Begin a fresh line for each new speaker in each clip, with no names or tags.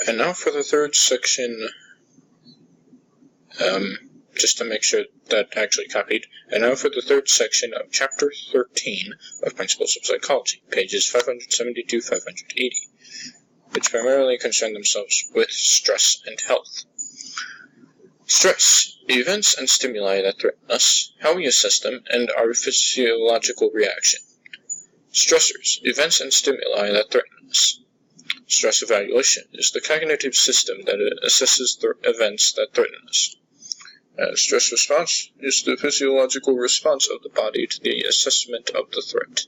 And now for the third section, just to make sure that actually copied, and now for the third section of Chapter 13 of Principles of Psychology, pages 572-580, which primarily concern themselves with stress and health. Stress, events and stimuli that threaten us, how we assess them, and our physiological reaction. Stressors, events and stimuli that threaten us. Stress evaluation is the cognitive system that assesses the events that threaten us. Stress response is the physiological response of the body to the assessment of the threat.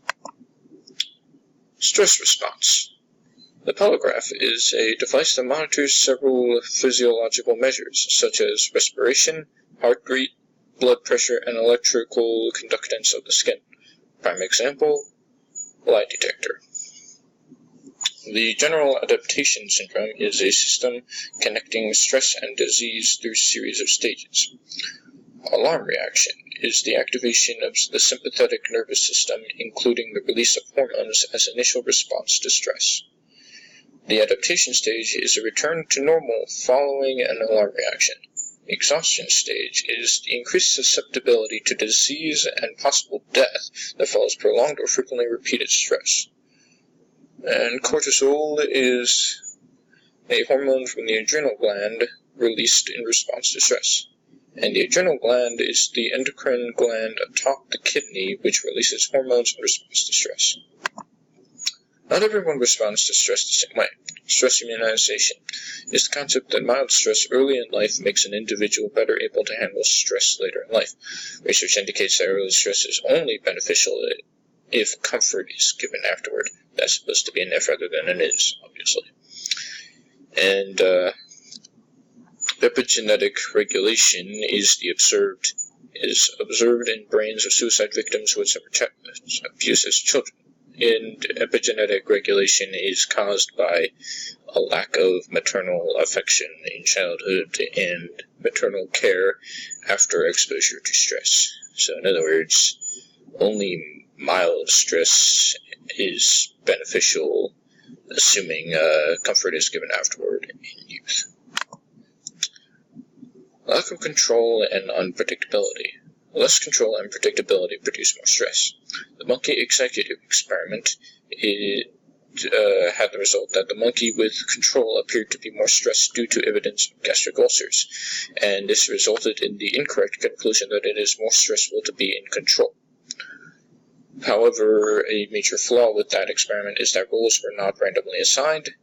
Stress response. The polygraph is a device that monitors several physiological measures, such as respiration, heart rate, blood pressure, and electrical conductance of the skin. Prime example, lie detector. The general adaptation syndrome is a system connecting stress and disease through a series of stages. Alarm reaction is the activation of the sympathetic nervous system, including the release of hormones as initial response to stress. The adaptation stage is a return to normal following an alarm reaction. The exhaustion stage is the increased susceptibility to disease and possible death that follows prolonged or frequently repeated stress. And cortisol is a hormone from the adrenal gland released in response to stress. And the adrenal gland is the endocrine gland atop the kidney, which releases hormones in response to stress. Not everyone responds to stress the same way. Stress immunization is the concept that mild stress early in life makes an individual better able to handle stress later in life. Research indicates that early stress is only beneficial if comfort is given afterward. That's supposed to be an if rather than an is, obviously. And epigenetic regulation is observed in brains of suicide victims who had suffered abuse as children. And epigenetic regulation is caused by a lack of maternal affection in childhood and maternal care after exposure to stress. So in other words, only mild stress is beneficial, assuming comfort is given afterward in youth. Lack of control and unpredictability. Less control and predictability produce more stress. The monkey executive experiment had the result that the monkey with control appeared to be more stressed due to evidence of gastric ulcers, and this resulted in the incorrect conclusion that it is more stressful to be in control. However, a major flaw with that experiment is that roles were not randomly assigned.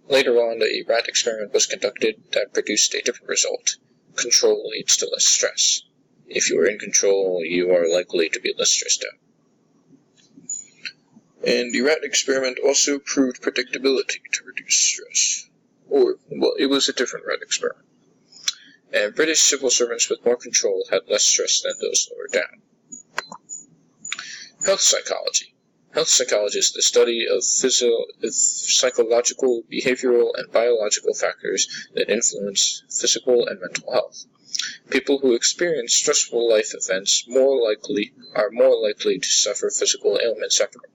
Later on, a rat experiment was conducted that produced a different result. Control leads to less stress. If you are in control, you are likely to be less stressed out. And the rat experiment also proved predictability to reduce stress. It was a different rat experiment. And British civil servants with more control had less stress than those lower down. Health psychology. Health psychology is the study of psychological, behavioral, and biological factors that influence physical and mental health. People who experience stressful life events are more likely to suffer physical ailments afterward.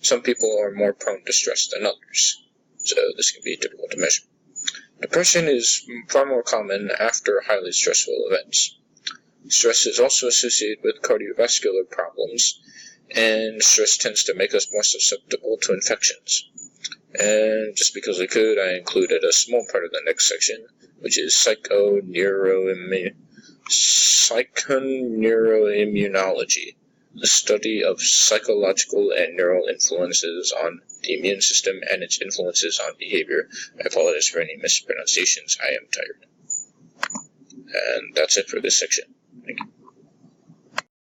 Some people are more prone to stress than others, so this can be difficult to measure. Depression is far more common after highly stressful events. Stress is also associated with cardiovascular problems, and stress tends to make us more susceptible to infections. And just because I could, I included a small part of the next section, which is psychoneuroimmunology, the study of psychological and neural influences on the immune system and its influences on behavior. I apologize for any mispronunciations. I am tired. And that's it for this section. Thank you.